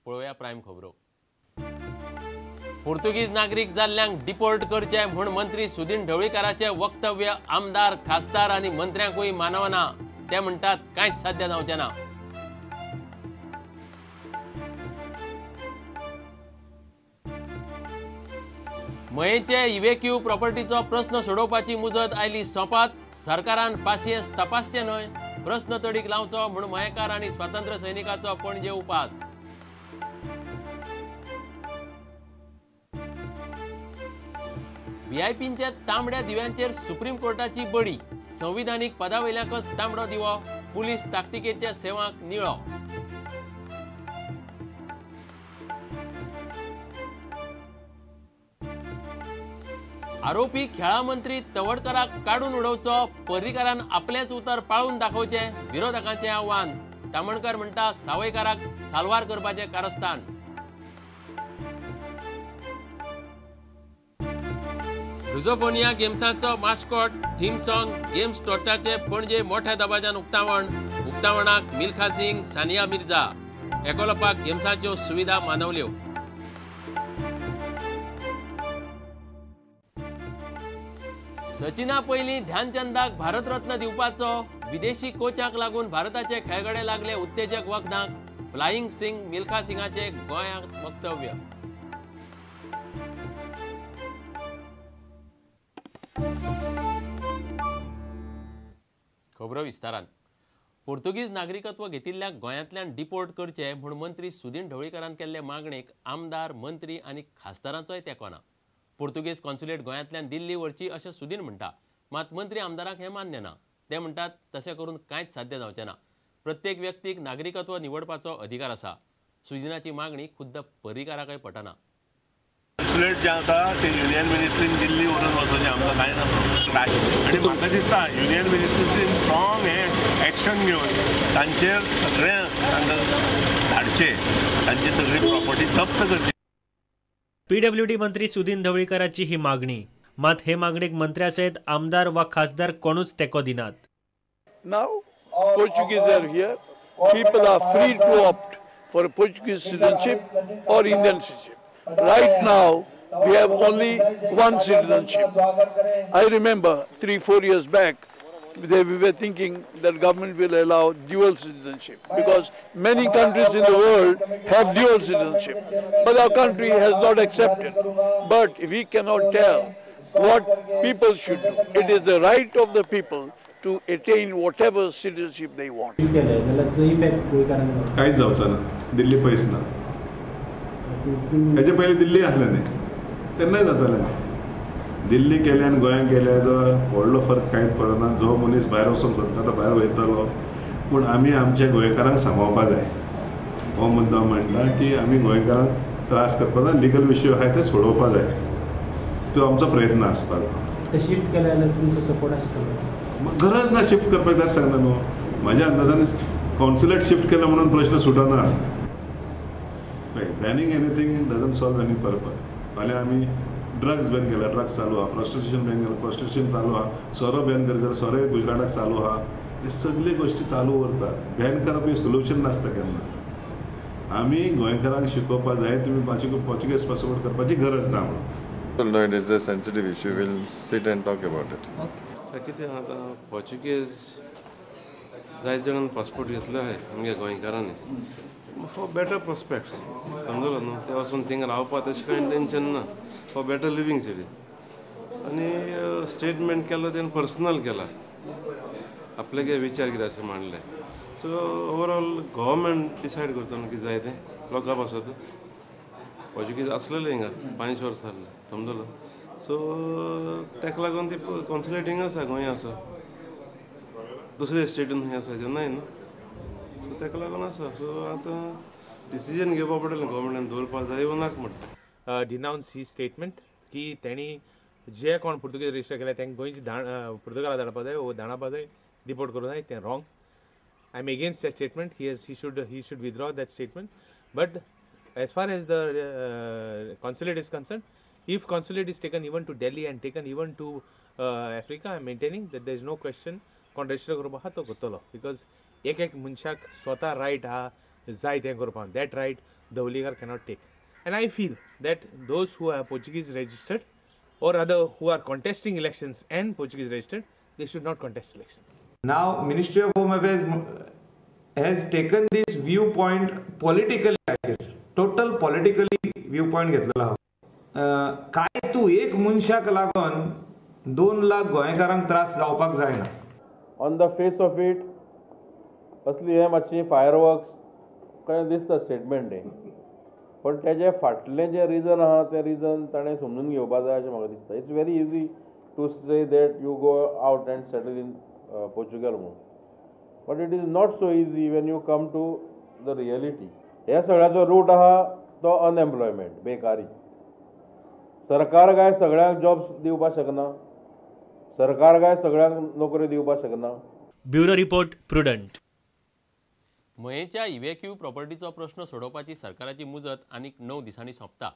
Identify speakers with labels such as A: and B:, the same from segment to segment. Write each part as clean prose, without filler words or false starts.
A: पळोवया प्रायम खबरो. पोर्तुगीज नागरिक जाल्ल्यांक डिपोर्ट करचे म्हूण मंत्री सुदीन ढवळीकाराचे वक्तव्य आमदार, खासदार आनी मंत्र्यांकूय मानवना. ते म्हणटात कांयच साध्य जावचें ना. मयेचे इवेक्यू प्रॉपर्टीचो प्रस्न सोडोवपाची मुजत आयली सोंपात. सरकारान पासियेंस तपासचे न्हय, प्रस्न तडीक लावचो म्हूण मयेकार आनी स्वातंत्र्य सैनिकाचो पणजे उपास. व्हीआयपींचे तांबड्या दिव्यांचेर सुप्रीम कोर्टाची बडी. संविधानीक पदावयल्याकच तांबडो दिवो, पुलीस ताकतिकेच्या सेवांक निळो. आरोपी खेळा मंत्री तवडकराक काडून उडोवचो, पर्रीकारान आपलेच उतर पाळून दाखोवचे, विरोधकांचे आव्हान. तामणकर म्हणटा सावयकाराक साल्वार करपाचे कारस्थान. रुझोफोनिया गेम्साचो मास्कॉट, थीम सॉंग, गेम्स टॉर्चाचे पणजे मोठ्या दबाज्यान उक्तावणाक मिल्खा सिंग, सानिया मिर्झा. एकोलपाक गेम्साच्यो सुविधा मानवल्यो. सचिना पयलीं ध्यानचंदाक भारतरत्न दिवपाचो. विदेशी कोचाक लागून भारताचे खेळगडे लागले उत्तेजक वखदाक. फ्लायिंग सिंग मिल्खा सिंगाचे गोंयांत वक्तव्य. खबरो विस्तारान. पोर्तुगीज नागरिकत्व घेतिल्ल्या गोंयांतल्यान डिपोर्ट करचे म्हूण मंत्री सुदीन ढवळीकारान केल्ले मागणेक आमदार, मंत्री आनी खासदारांचोय तेंको ना. पोर्तुगीज कॉन्सुलेट गोंयांतल्यान दिल्ली व्हरची अशें सुदीन म्हणटा. मात मंत्री आमदारांक हें मान्य ना. ते म्हणटात तशें करून कांयच साध्य जावचें ना. प्रत्येक व्यक्तीक नागरिकत्व निवडपाचो अधिकार आसा. सुदीनाची मागणी खुद्द पर्रीकाराकय पटना.
B: कॉन्सुलेट जे आसा ते युनियन मिनिस्ट्रीन दिल्ली व्हरून वचोवचें आमकां कांय ना. आनी म्हाका दिसता युनियन मिनिस्ट्रीन स्ट्रॉंग एक्शन घेवन तांचेर सगळें तांकां धाडचें, तांची सगळी प्रॉपर्टी जप्त करची.
C: पीडब्ल्यूडी मंत्री सुदीन ढवळीकाराची ही मागणी. मात हे मागणेक मंत्र्यासयत आमदार वा खासदार कोणूच तेंको दिनात.
D: Now Portuguese are here. People are free to opt for Portuguese citizenship or Indian citizenship. Right now we have only one citizenship. I remember 3-4 years back we were thinking that government will allow dual citizenship because many countries in the world have dual citizenship, but our country has not accepted. But we cannot tell what people should do. It is the right of the people to attain whatever citizenship they want.
E: काहीच जावचं ना. दिल्ली पयस ना. हेजे पहिले दिल्ली असले न्ही, तेन्नाय जातालें. दिल्ली केले आनी गोंयांत केले जो व्हडलो फरक कांयच पडना. जो मनीस भायर वचून करता तो भायर वयतलो, पूण आमी आमच्या गोंयकारांक सांबाळपा जाय. हो मुद्दो म्हणटा की आमी गोंयकारांक त्रास करपा जाय, लिगल विशय आहाय ते सोडोवपा जाय. तो आमचो प्रयत्न आसपाक.
C: शिफ्ट केले जाल्यार तुमचो सपोर्ट आसतलो.
E: गरज ना शिफ्ट करपाक. तेच सांगता न्हू. म्हाज्या अंदाजान कॉन्सुलेट शिफ्ट केलो म्हणून प्रश्न सुटना. Banning anything doesn't solve any purpose. फाल्यां आमी ड्रग्स बॅन केला, ड्रग्स चालू आहा. प्रॉस्टिट्यूशन बॅन केला, प्रॉस्टिट्यूशन चालू आहा. सोरो बॅन करता जाल्यार सोरोय गुजराताक चालू आहा. हे सगळे गोश्टी चालू उरतात. बॅन करप हे सोल्युशन नासता केन्ना. आमी गोंयकारांक शिकोवपा जाय. तुमी पोर्चुगीज पासपोर्ट करपाची गरज ना म्हणून.
F: No, it is a sensitive issue. We'll sit and talk about it.
G: कितें आतां पोर्चुगीज जायत जाणांनी पासपोर्ट घेतलो आहाय आमगे गोंयकारांनी फॉर बेटर प्रॉस्पेक्ट्स. समजलो न्हू. ते वचून थिंगा रावपा तशें कांय टेंशन ना. For better living city. आनी स्टेटमेंट केला तेणें पर्सनल केला. आपले कितें विचार कितें अशें मांडले. सो ओवरऑल गव्हर्मेंट डिसायड करता न्हू कितें जाय तें. लोकां पासत पोर्चुगीज आसलेले हिंगा 5 वर्स जाले. समजलो. सो ताका लागून ती कॉन्सुलेट हिंगा आसा, गोंय आसा. दुसरे स्टेटीन खंय आसा तेन्नाय न्हू. सो ताका लागून आसा. सो आतां डिसिजन घेवपा पडलें गव्हर्मेंटान दवरपा जाय वा नाका म्हणटा.
H: डिनावन्स ही स्टेटमेंट की तेणी जे कोण पुर्तुगीज रजिस्टर केले तांकां गोंयची पुर्तुगाला धाडपा जाय वो धाडपा जाय, डिपोर्ट करूं जाय. तें wrong. I am against that statement. He should withdraw that statement. But as far as the consulate is concerned, if consulate is taken even to Delhi and taken even to Africa, I am maintaining that there is no question कोण register करपा हा तो करतलो. because एक मनशाक स्वता right आहा जाय तें करपाक. That right Dhawlikar cannot take. And I feel that those who are Portuguese registered or other who are contesting elections and Portuguese registered, they should not contest elections.
I: Now, Ministry of Home Affairs has taken this viewpoint politically, total politically viewpoint घेतलेला हा. काय तू एक मनशाक लागून 2 लाख गोंयकारांक त्रास जावपाक जायना.
J: On the face of it असली हे मातशी फायरवर्क्स कशें दिसता स्टेटमेंट हे, पण तेजे फाटलें जे रिजन आहा तें रिजन ताणें समजून घेवपा जाय अशें म्हाका दिसता. It's very easy to say that you go out and settle in Portugal म्हणून, but it is not so easy when you come to the reality. ह्या सगळ्याचो रूट आहा तो अनएम्प्लॉयमेंट, बेकारी. सरकार काय सगळ्यांक जॉब्स दिवपाक शकना, सरकार काय सगळ्यांक नोकरी दिवपाक शकना.
C: Bureau report Prudent.
A: मयेच्या इव्हॅक्यू प्रॉपर्टीचो प्रश्न सोडोवपाची सरकाराची मुजत आनीक 9 दिसांनी सोंपता.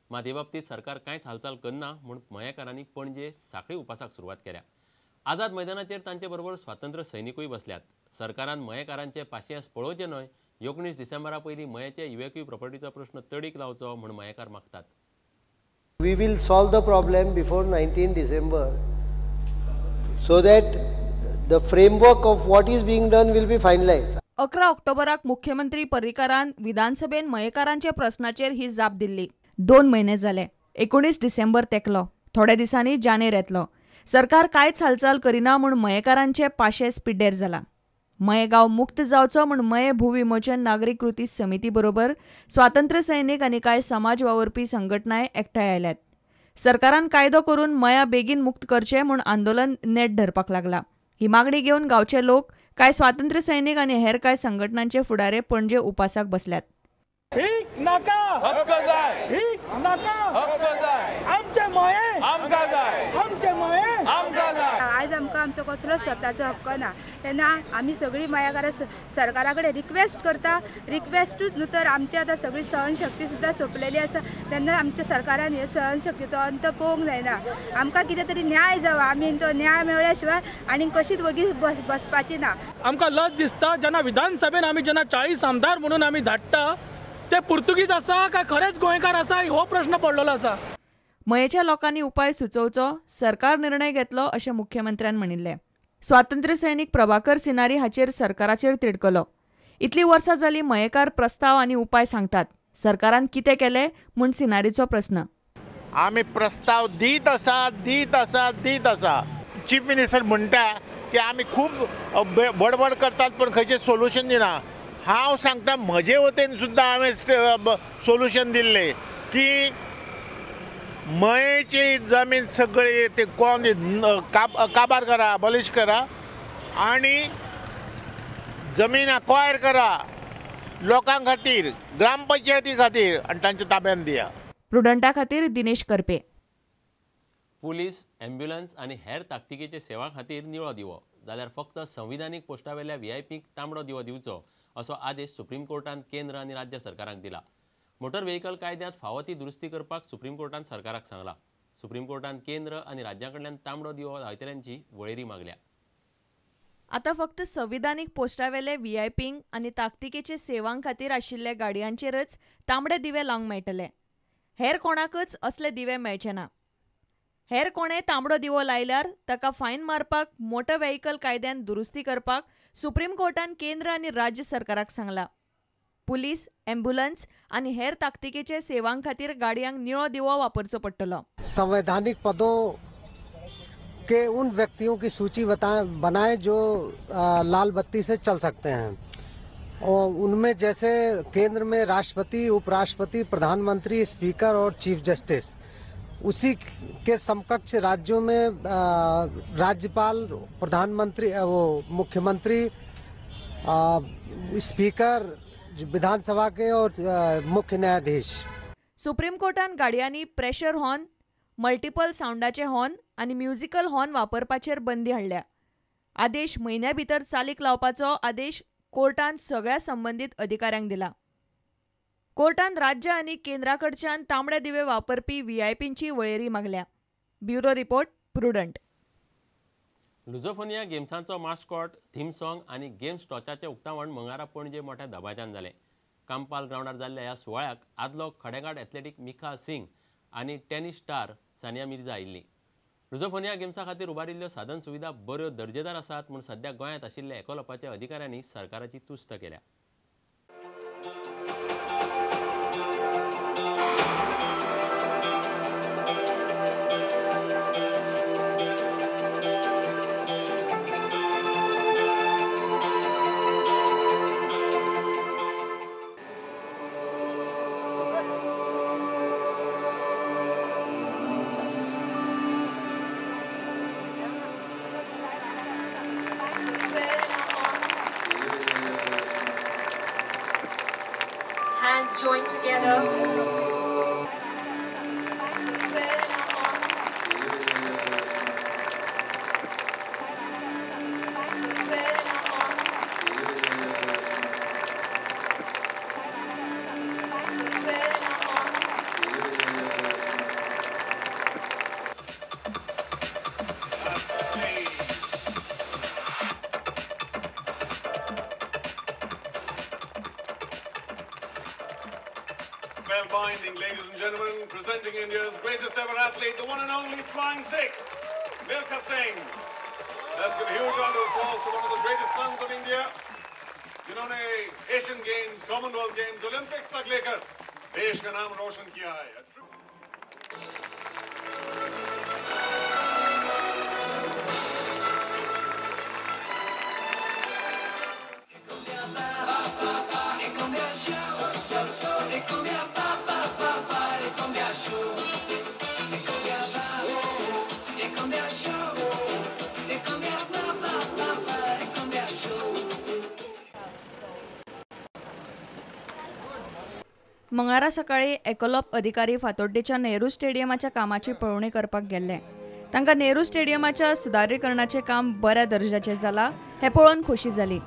A: मात हे बाबतीत सरकार कांयच हालचाल करना म्हूण मयेकारांनी पणजे सांखळी उपासाक सुरवात केल्या. आझाद मैदानाचेर तांचे बरोबर स्वातंत्र्य सैनिकूय बसल्यात. सरकारान मयेकारांचे पाशयेंस पळोवचें न्हय, 19 डिसेंबरा पयलीं मयेच्या इव्हॅक्यू प्रॉपर्टीचो प्रश्न तडीक लावचो म्हूण मयेकार मागतात.
K: We will solve the problem before 19 December so that the framework of what is being done will be finalized.
L: 11 ऑक्टोबराक मुख्यमंत्री पर्रीकारान विधानसभेन मयेकारांचे प्रस्नाचेर ही जाप दिल्ली. 2 म्हयने जाले. 19 डिसेंबर तेकलो. थोड्या दिसांनी जानेर येतलो. सरकार कांयच हालचाल करिना म्हूण मयेकारांचे पाशेंस पिड्डेर जाला. मयेगांव मुक्त जावचो म्हूण मये भूविमोचन नागरीक कृती समिती बरोबर स्वातंत्र्य सैनीक आनी कांय समाज वावुरपी संघटनाय एकठांय आयल्यात. सरकारान कायदो करून मया बेगीन मुक्त करचें म्हूण आंदोलन नेट धरपाक लागला. ही मागणी घेवन गांवचे लोक, कांय स्वातंत्र्य सैनीक आनी हेर कांय संघटनांचे फुडारे पणजे उपासाक बसल्यात.
M: आयज आमकां आमचो कसलो स्वताचो हक्क ना, तेन्ना आमी सगळीं मयेकारां सरकारा कडेन रिक्वेस्ट करता. रिक्वेस्टूच न्हू तर आमची आतां सगळी सहनशक्ती सुद्दां सोंपलेली आसा. तेन्ना आमच्या सरकारान हे सहनशक्तीचो अंत पळोवंक जायना. आमकां कितें तरी न्याय जावं, आमी तो न्याय मेळ्ळ्या शिवाय आनी कशीच वगी बसपाची ना.
N: आमकां लज दिसता जेन्ना विधानसभेन आमी जेन्ना 40 आमदार म्हणून आमी धाडटा ते पुर्तुगीज आसा काय खरेच गोंयकार आसा हो प्रश्न पडलेलो आसा.
L: मयेच्या लोकांनी उपाय सुचोवचो, सरकार निर्णय घेतलो अशें मुख्यमंत्र्यान म्हणिल्लें. स्वातंत्र्य सैनीक प्रभाकर सिनारी हाचेर सरकाराचेर तिडकलो. इतलीं वर्सां जालीं मयेकार प्रस्ताव आनी उपाय सांगतात. सरकारान कितें केलें म्हूण सिनारीचो प्रस्न.
O: आमी प्रस्ताव दीत आसा. चीफ मिनिस्टर म्हणटा की आमी खूब बडबड करतात पण खंयचें सोल्युशन दिना. हांव सांगता म्हजे वटेन सुद्दां हांवें सोल्युशन दिल्लें की मयेची जमीन सगळी ते कोण काबार करा, अबॉलिश करा आनी जमीन अक्वायर करा लोकां खातीर, ग्रामपंचायती खातीर आनी तांच्या ताब्यान दिया.
L: प्रुडंटा खातीर दिनेश करपे.
A: पुलीस, ॲम्ब्युलन्स आनी हेर ताकतिकेचे सेवा खातीर निळो दिवो जाल्यार फक्त संविधानीक पोस्टावेल्या व्हीआयपीक तांबडो दिवो दिवचो असो आदेश सुप्रीम कोर्टान केंद्र आनी राज्य सरकारांक दिला. मोटर व्हेकल कायद्यांत फावो ती दुरुस्ती करपाक सुप्रीम कोर्टान सरकाराक सांगला. सुप्रीम कोर्टान केंद्र आनी राज्यां कडल्यान तांबडो दिवो लायतल्यांची वळेरी मागल्या.
L: आतां फक्त संविधानीक पोस्टावेले व्हीआयपींक आनी ताकतिकेचे सेवां खातीर आशिल्ल्या गाडयांचेरच तांबडे दिवे लावंक मेळटले. हेर कोणाकच असले दिवे मेळचे ना. हेर कोणे तांबडो दिवो लायल्यार ताका फायन मारपाक मोटर व्हेकल कायद्यांत दुरुस्ती करपाक सुप्रीम कोर्टान केंद्र आनी राज्य सरकाराक सांगला. पुलीस, ॲम्ब्युलन्स आनी हेर ताकतिकेचे सेवां खातीर गाडयांक निळो दिवो वापरचो पडटलो.
K: संवैधानिक पदों के उन व्यक्तियों की सूची बनाए जो लाल बत्ती से चल सकते हैं और उनमें जैसे केंद्र में राष्ट्रपति, उपराष्ट्रपति, प्रधानमंत्री, स्पीकर और चीफ जस्टिस. उसी के समकक्ष राज्यों में राज्यपाल, प्रधानमंत्री, मुख्यमंत्री, स्पीकर विधानसभा के और मुख्य न्यायाधीश.
L: सुप्रीम कोर्टान गाडयांनी प्रेशर हॉर्न, मल्टिपल साउंडाचे हॉर्न आनी म्युझिकल हॉर्न वापरपाचेर बंदी हाडल्या. आदेश म्हयन्या भितर चालीक लावपाचो आदेश कोर्टान सगळ्या संबंधीत अधिकाऱ्यांक दिला. कोर्टान राज्य आनी केंद्राकडच्यान तांबडे दिवे वापरपी व्हीआयपींची वळेरी मागल्या. Bureau report Prudent.
A: लुझोफोनिया गेम्सांचो मास्कॉट, थीम सॉंग आनी गेम्स टॉचाचें उक्तावण मंगळारा पणजे मोठ्या दबाज्यान जालें. कांपाल ग्राउंडार जाल्ल्या ह्या सुवाळ्याक आदलो खडेगाड एथलेटीक मिखा सिंग आनी टेनिस स्टार सानिया मिर्झा आयिल्ली. रुझोफोनिया गेम्सा खातीर उबारिल्ल्यो साधन सुविधा बऱ्यो दर्जेदार आसात म्हूण सध्या गोंयांत आशिल्ल्या एकोलोपाच्या अधिकाऱ्यांनी सरकाराची तुस्त केल्या.
P: Hands joined together.
Q: Spellbinding, ladies and gentlemen, presenting India's greatest ever athlete, the one and only Flying Sikh, Milkha Singh. Let's give a huge round of applause to one of the greatest sons of India, जिन्होंने Asian games, Commonwealth games, Olympics तक लेकर देश का नाम Roshan KIA है.
L: मंगळारा सकाळी एकोलॉप अधिकारी फातोड्डेच्या नेहरू स्टेडियमाच्या कामाची पळोवणी करपाक गेल्ले. तांकां नेहरू स्टेडियमाच्या सुदारीकरणाचें काम बऱ्या दर्जाचें जालां हें पळोवन खोशी जाली.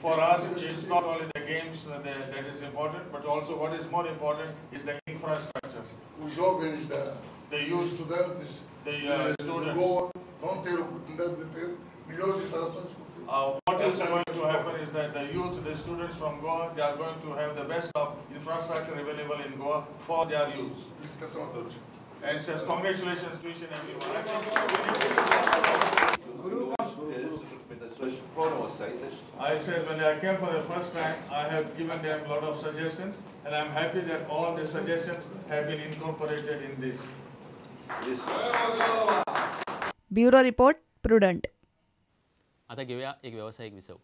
Q: For us, it's not only the games that is important, but also what is more important is the infrastructure.
R: Os jovens
Q: the youth,
R: estudantes,
Q: students
R: vão ter a oportunidade de ter melhores instalações.
Q: What is going to happen is that the youth, the students from Goa, they are going to have the best of infrastructure available in Goa for their use.
R: Felicitação a todos.
Q: And says congratulations to each and everyone. I said when I came for the first time, I have given them a lot of suggestions, and I'm happy that all the suggestions have been incorporated in this.
L: Bureau report prudent.
A: आता घेऊया एक व्यावसायिक विसव.